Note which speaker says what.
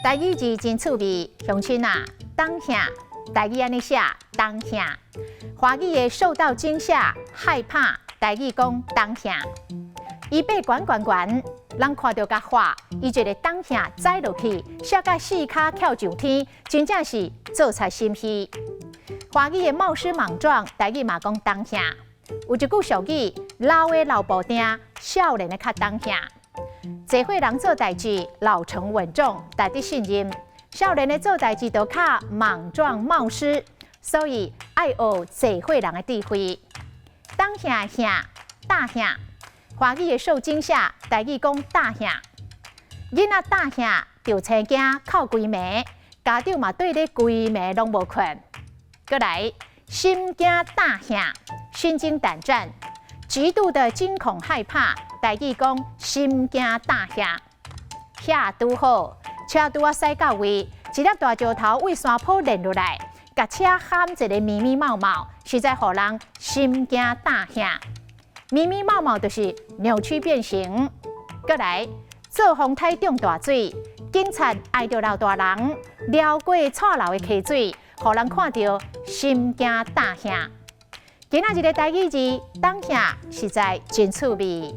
Speaker 1: 台语字真趣味，乡亲啊，当下台语安尼写当下，华语的受到惊吓、害怕，台语讲当下。伊爬悬，人看到甲花，伊觉得当下栽落去，摔甲四脚翘上天，真正是做贼心虚。华语的冒失莽撞，台语嘛讲当下。有一句俗语：老的老布丁，少年的较当下。侪岁人做代志，老成稳重，值得信任。少年的做代志就较莽撞冒失，所以爱学侪岁人的智慧。当下下大下，华语的受惊吓，台语讲大下。囡仔大下就青惊，哭规暝，家长嘛对咧规暝拢无困。过来，心惊大下，心惊胆战，极度的惊恐害怕。台语讲心惊大吓，吓拄好，车拄啊驶到位，一粒大石头为山坡扔落来，甲车喊一个咪咪冒冒，实在互人心惊大吓。咪咪冒冒就是扭曲变形。过来，做风台中大水，警察爱着老大人，撩过错漏的溪水，互人看到心惊大吓。今仔日的台语字当下实在真趣味。